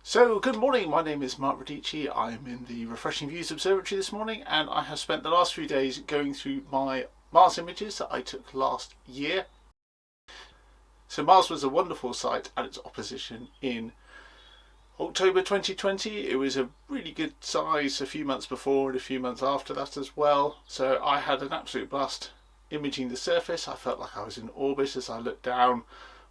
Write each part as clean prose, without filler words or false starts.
So, good morning, my name is Mark Radici. I'm in the Refreshing Views Observatory this morning, and I have spent the last few days going through my Mars images that I took last year. So Mars was a wonderful sight at its opposition in October 2020. It was a really good size a few months before and a few months after that as well. So I had an absolute blast imaging the surface. I felt like I was in orbit as I looked down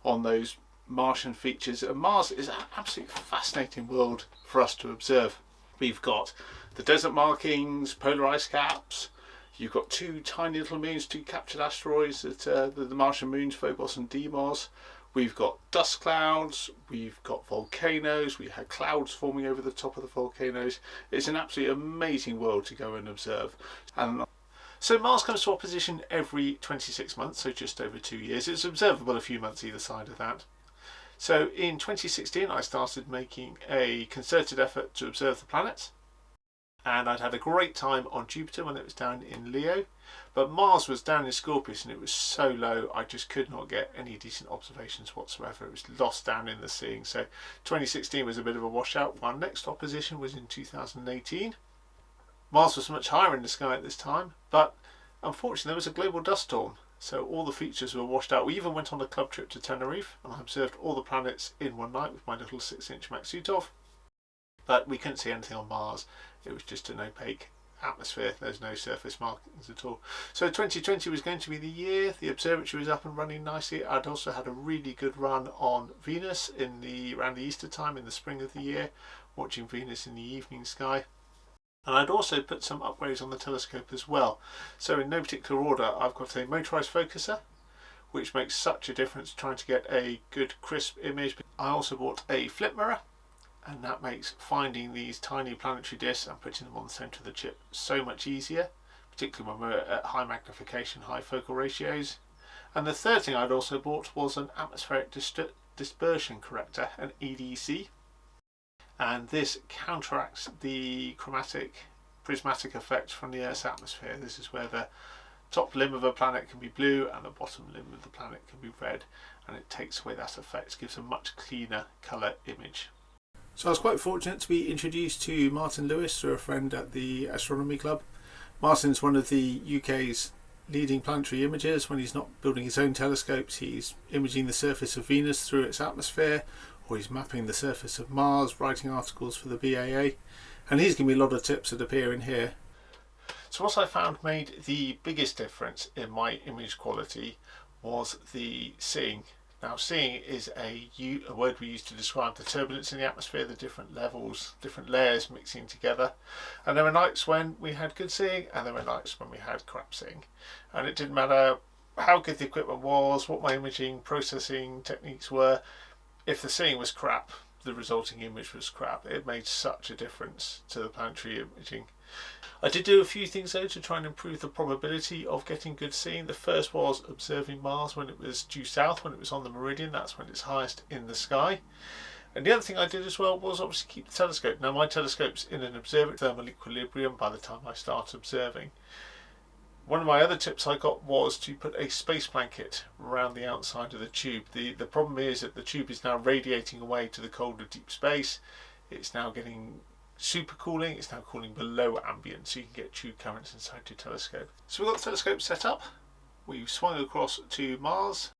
on those Martian features, and Mars is an absolutely fascinating world for us to observe. We've got the desert markings, polar ice caps, you've got two tiny little moons, two captured asteroids that the Martian moons, Phobos and Deimos. We've got dust clouds, we've got volcanoes, we had clouds forming over the top of the volcanoes. It's an absolutely amazing world to go and observe. And so Mars comes to opposition every 26 months, so just over 2 years. It's observable a few months either side of that. So in 2016 I started making a concerted effort to observe the planets, and I'd had a great time on Jupiter when it was down in Leo, but Mars was down in Scorpius and it was so low I just could not get any decent observations whatsoever. It was lost down in the seeing. So 2016 was a bit of a washout. Our next opposition was in 2018. Mars was much higher in the sky at this time, but unfortunately there was a global dust storm. So all the features were washed out. We even went on a club trip to Tenerife and I observed all the planets in one night with my little 6-inch Maksutov. But we couldn't see anything on Mars. It was just an opaque atmosphere. There's no surface markings at all. So 2020 was going to be the year. The observatory was up and running nicely. I'd also had a really good run on Venus around the Easter time in the spring of the year, watching Venus in the evening sky. And I'd also put some upgrades on the telescope as well. So in no particular order, I've got a motorised focuser, which makes such a difference trying to get a good crisp image. I also bought a flip mirror, and that makes finding these tiny planetary disks and putting them on the centre of the chip so much easier, particularly when we're at high magnification, high focal ratios. And the third thing I'd also bought was an atmospheric dispersion corrector, an EDC. And this counteracts the prismatic effect from the Earth's atmosphere. This is where the top limb of a planet can be blue and the bottom limb of the planet can be red, and it takes away that effect, gives a much cleaner colour image. So I was quite fortunate to be introduced to Martin Lewis through a friend at the Astronomy Club. Martin's one of the UK's leading planetary imagers. When he's not building his own telescopes, he's imaging the surface of Venus through its atmosphere, or he's mapping the surface of Mars, writing articles for the BAA, and he's given me a lot of tips that appear in here. So what I found made the biggest difference in my image quality was the seeing. Now, seeing is a word we use to describe the turbulence in the atmosphere, the different levels, different layers mixing together. And there were nights when we had good seeing, and there were nights when we had crap seeing. And it didn't matter how good the equipment was, what my imaging processing techniques were. If the seeing was crap, the resulting image was crap. It made such a difference to the planetary imaging. I did do a few things though to try and improve the probability of getting good seeing. The first was observing Mars when it was due south, when it was on the meridian. That's when it's highest in the sky. And the other thing I did as well was obviously keep the telescope. Now my telescope's in an observatory thermal equilibrium by the time I start observing. One of my other tips I got was to put a space blanket around the outside of the tube. The problem is that the tube is now radiating away to the cold of deep space. It's now getting supercooling, it's now cooling below ambient, so you can get tube currents inside your telescope. So we've got the telescope set up, we've swung across to Mars.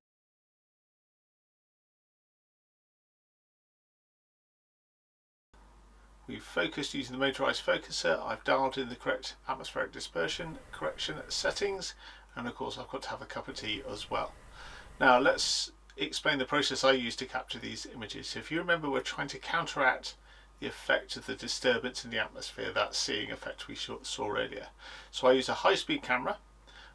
We've focused using the motorised focuser. I've dialed in the correct atmospheric dispersion correction settings, and of course I've got to have a cup of tea as well. Now let's explain the process I use to capture these images. So if you remember, we're trying to counteract the effect of the disturbance in the atmosphere, that seeing effect we saw earlier. So I use a high-speed camera.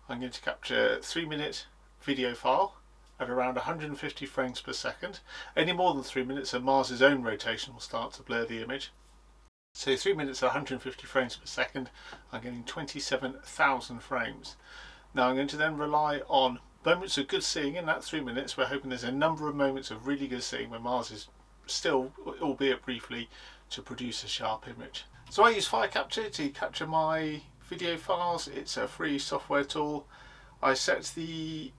I'm going to capture a 3-minute video file at around 150 frames per second. Any more than 3 minutes and Mars's own rotation will start to blur the image. So 3 minutes at 150 frames per second, I'm getting 27,000 frames. Now I'm going to then rely on moments of good seeing in that 3 minutes. We're hoping there's a number of moments of really good seeing where Mars is still, albeit briefly, to produce a sharp image. So I use Firecapture to capture my video files. It's a free software tool. I set the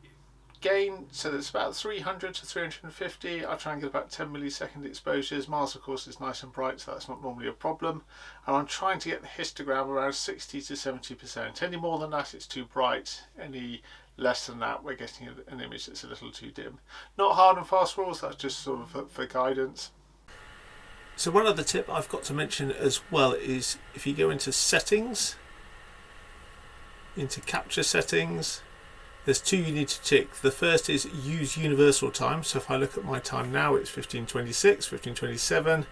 gain, so it's about 300 to 350. I try and get about 10 millisecond exposures. Mars of course is nice and bright, so that's not normally a problem, and I'm trying to get the histogram around 60 to 70%. Any more than that it's too bright, any less than that we're getting an image that's a little too dim. Not hard and fast rules, that's just sort of for guidance. So one other tip I've got to mention as well is if you go into settings, into capture settings, there's two you need to tick. The first is use universal time. So if I look at my time now, it's 1526, 1527,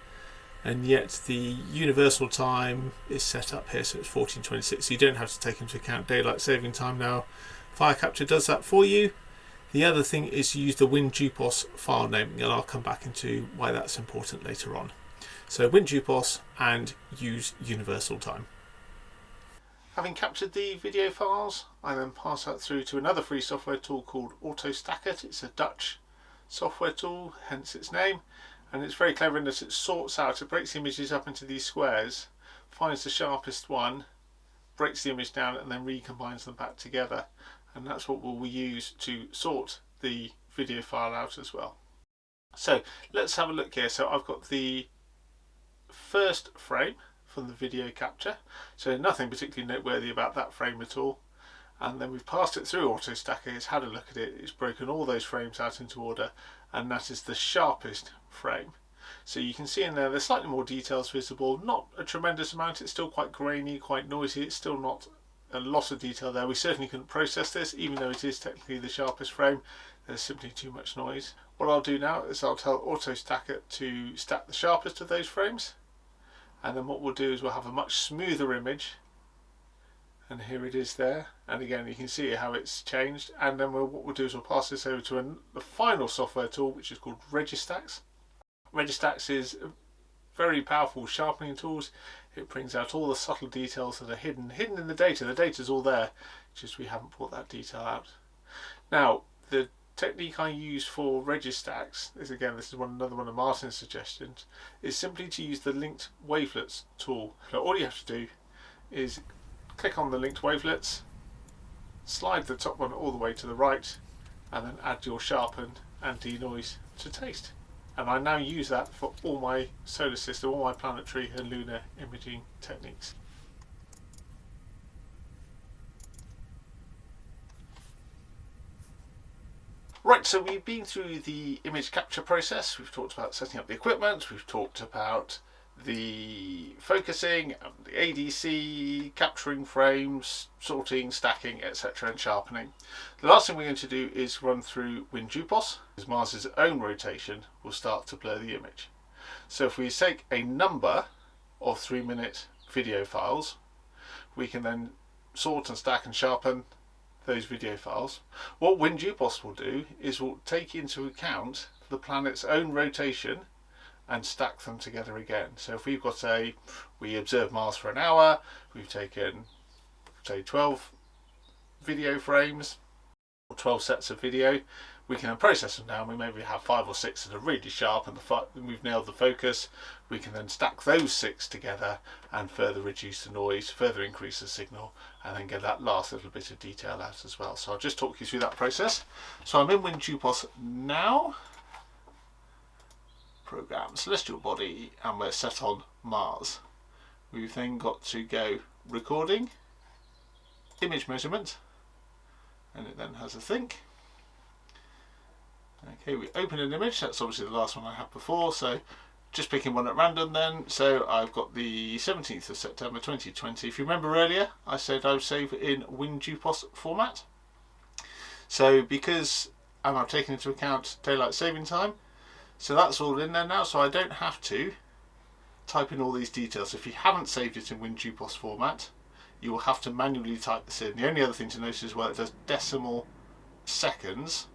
and yet the universal time is set up here, so it's 1426. So you don't have to take into account daylight saving time now. Fire capture does that for you. The other thing is use the Windjupus file naming, and I'll come back into why that's important later on. So Windjupus and use universal time. Having captured the video files, I then pass that through to another free software tool called AutoStackit. It's a Dutch software tool, hence its name, and it's very clever in that it sorts out, it breaks the images up into these squares, finds the sharpest one, breaks the image down, and then recombines them back together. And that's what we'll use to sort the video file out as well. So let's have a look here. So I've got the first frame from the video capture, so nothing particularly noteworthy about that frame at all, and then we've passed it through AutoStackit, it's had a look at it, it's broken all those frames out into order, and that is the sharpest frame. So you can see in there there's slightly more details visible, not a tremendous amount, it's still quite grainy, quite noisy, it's still not a lot of detail there. We certainly couldn't process this, even though it is technically the sharpest frame, there's simply too much noise. What I'll do now is I'll tell AutoStackit to stack the sharpest of those frames, and then what we'll do is we'll have a much smoother image, and here it is there, and again you can see how it's changed, and then what we'll do is we'll pass this over to the final software tool, which is called Registax. Registax is very powerful sharpening tools. It brings out all the subtle details that are hidden in the data. The data's all there, just we haven't brought that detail out. Now the technique I use for Registax is, again, this is another one of Martin's suggestions, is simply to use the linked wavelets tool. So all you have to do is click on the linked wavelets, slide the top one all the way to the right, and then add your sharpen and denoise to taste. And I now use that for all my solar system, all my planetary and lunar imaging techniques. Right, so we've been through the image capture process, we've talked about setting up the equipment, we've talked about the focusing, the ADC, capturing frames, sorting, stacking, etc. and sharpening. The last thing we're going to do is run through Windjupus, because Mars's own rotation will start to blur the image. So if we take a number of 3-minute video files, we can then sort and stack and sharpen those video files. What Windjupus will do is will take into account the planet's own rotation and stack them together again. So if we've got we observe Mars for an hour, we've taken say 12 video frames or 12 sets of video, we can then process them down. We maybe have 5 or 6 that are really sharp and we've nailed the focus. We can then stack those 6 together and further reduce the noise, further increase the signal, and then get that last little bit of detail out as well. So I'll just talk you through that process. So I'm in Windjupus now. Program celestial body, and we're set on Mars. We've then got to go recording, image measurement, and it then has a think. Okay, we open an image, that's obviously the last one I had before, so just picking one at random then. So I've got the 17th of September 2020. If you remember earlier, I said I would save it in Windjupus format. So because I've taken into account daylight saving time, so that's all in there now, so I don't have to type in all these details. If you haven't saved it in Windjupus format, you will have to manually type this in. The only other thing to notice is, well, it does decimal seconds,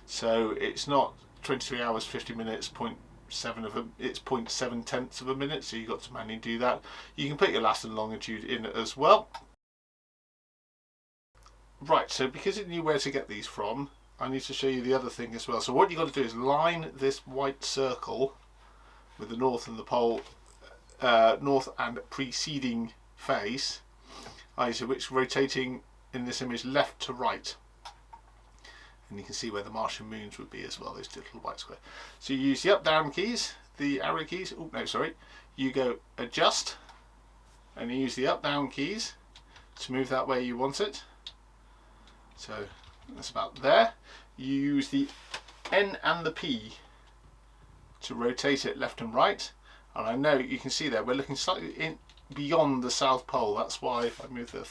so it's not 23 hours 50 minutes 0.7 of a, it's 0.7 tenths of a minute, so you've got to manually do that. You can put your last and longitude in as well. Right, so because it knew where to get these from, I need to show you the other thing as well. So what you've got to do is line this white circle with the north and the pole, north and preceding face, so which rotating in this image left to right. And you can see where the Martian moons would be as well, those two little white squares. So you use the up down keys, the arrow keys. Oh no, sorry. You go adjust and you use the up down keys to move that way you want it. So that's about there. You use the N and the P to rotate it left and right. And I know you can see there we're looking slightly beyond the South Pole. That's why if I move the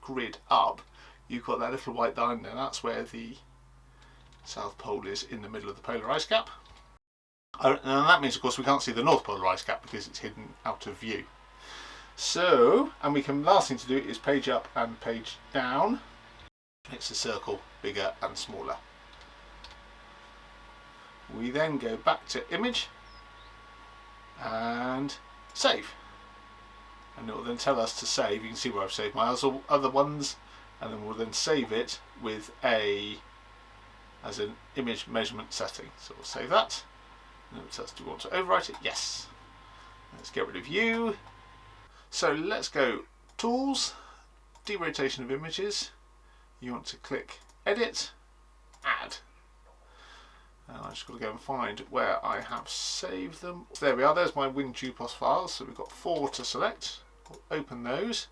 grid up, you've got that little white line there. That's where the South Pole is, in the middle of the polar ice cap. And that means of course we can't see the North Polar ice cap because it's hidden out of view. So, and we can, last thing to do is page up and page down. Makes the circle bigger and smaller. We then go back to image and save. And it will then tell us to save. You can see where I've saved my other ones, and then we'll then save it with as an image measurement setting. So we'll save that. And it says, do we want to overwrite it? Yes. Let's get rid of you. So let's go Tools, Derotation of Images. You want to click Edit, Add. And I just got to go and find where I have saved them. There we are, there's my Windjupus files. So we've got 4 to select. We'll open those.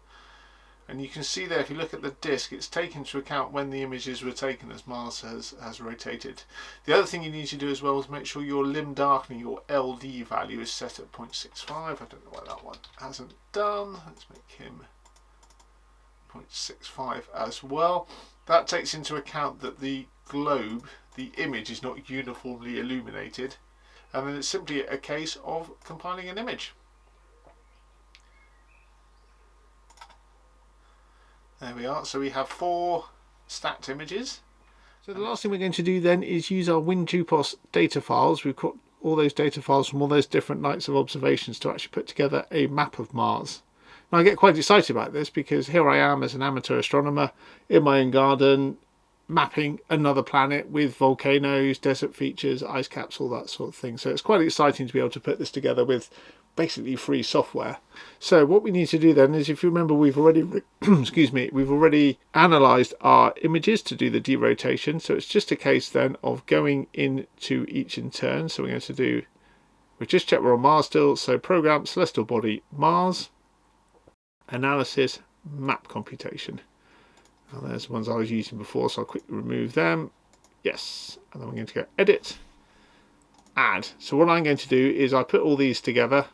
And you can see there, if you look at the disk, it's taken into account when the images were taken as Mars has rotated. The other thing you need to do as well is make sure your limb darkening, your LD value, is set at 0.65. I don't know why that one hasn't done. Let's make him 0.65 as well. That takes into account that the globe, the image, is not uniformly illuminated. And then it's simply a case of compiling an image. There we are. So we have 4 stacked images. So the last thing we're going to do then is use our Windjupus data files. We've got all those data files from all those different nights of observations to actually put together a map of Mars. Now I get quite excited about this because here I am as an amateur astronomer in my own garden mapping another planet with volcanoes, desert features, ice caps, all that sort of thing. So it's quite exciting to be able to put this together with basically free software. So what we need to do then is, if you remember, we've already we've already analyzed our images to do the derotation. So it's just a case then of going into each in turn. So we're going to do, we've just checked we're on Mars still. So program, celestial body, Mars, analysis, map computation. Now there's the ones I was using before, so I'll quickly remove them. Yes, and then we're going to go edit, add. So what I'm going to do is I put all these together.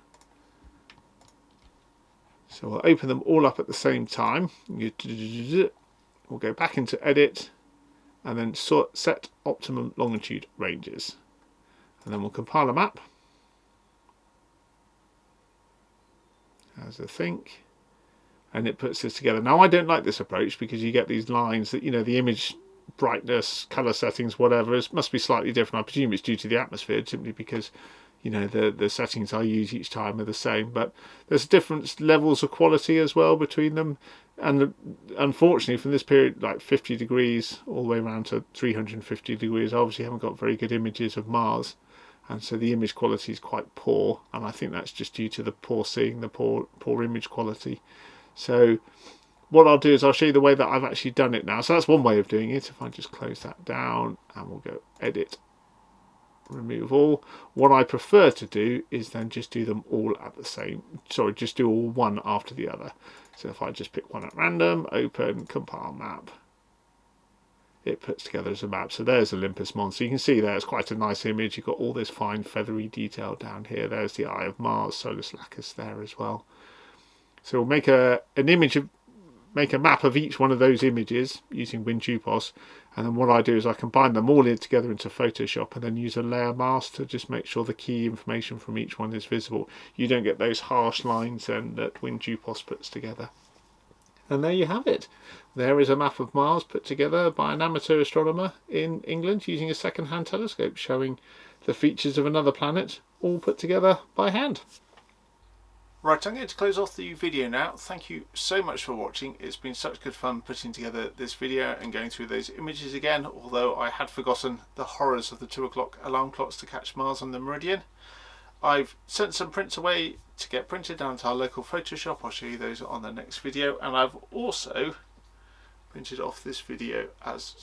So we'll open them all up at the same time. We'll go back into edit and then set optimum longitude ranges. And then we'll compile a map. As I think. And it puts this together. Now I don't like this approach because you get these lines that, you know, the image brightness, colour settings, whatever, it must be slightly different. I presume it's due to the atmosphere, simply because, you know, the settings I use each time are the same, but there's different levels of quality as well between them. And unfortunately, from this period, like 50 degrees all the way around to 350 degrees, I obviously haven't got very good images of Mars, and so the image quality is quite poor, and I think that's just due to the poor seeing, the poor image quality. So what I'll do is I'll show you the way that I've actually done it now. So that's one way of doing it. If I just close that down and we'll go edit, remove all. What I prefer to do is then just do them all at the same, sorry, just do all one after the other. So if I just pick one at random, open, compile map, it puts together as a map. So there's Olympus Mons. So you can see there, it's quite a nice image. You've got all this fine feathery detail down here. There's the Eye of Mars, Solus Lacus there as well. So we'll make make a map of each one of those images using Windjupus, and then what I do is I combine them all together into Photoshop and then use a layer mask to just make sure the key information from each one is visible. You don't get those harsh lines then that Windjupus puts together. And there you have it. There is a map of Mars put together by an amateur astronomer in England using a second-hand telescope, showing the features of another planet all put together by hand. Right, I'm going to close off the video now. Thank you so much for watching. It's been such good fun putting together this video and going through those images again, although I had forgotten the horrors of the 2 o'clock alarm clocks to catch Mars on the meridian. I've sent some prints away to get printed down to our local Photoshop. I'll show you those on the next video. And I've also printed off this video as,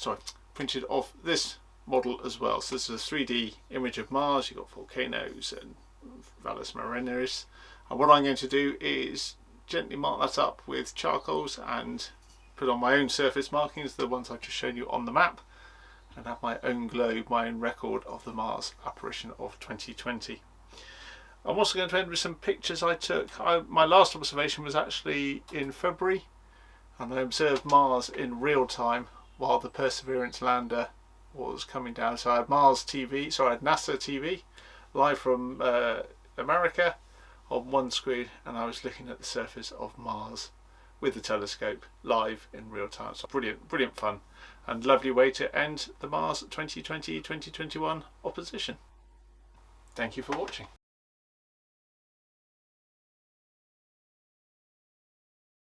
printed off this model as well. So this is a 3D image of Mars. You've got volcanoes and Valles Marineris. And what I'm going to do is gently mark that up with charcoals and put on my own surface markings, the ones I've just shown you on the map, and have my own globe, my own record of the Mars apparition of 2020. I'm also going to end with some pictures I took. My last observation was actually in February, and I observed Mars in real time while the Perseverance lander was coming down. So I had I had NASA TV live from America on one screen, and I was looking at the surface of Mars with the telescope live in real time. So brilliant fun, and lovely way to end the Mars 2020-2021 opposition. Thank you for watching.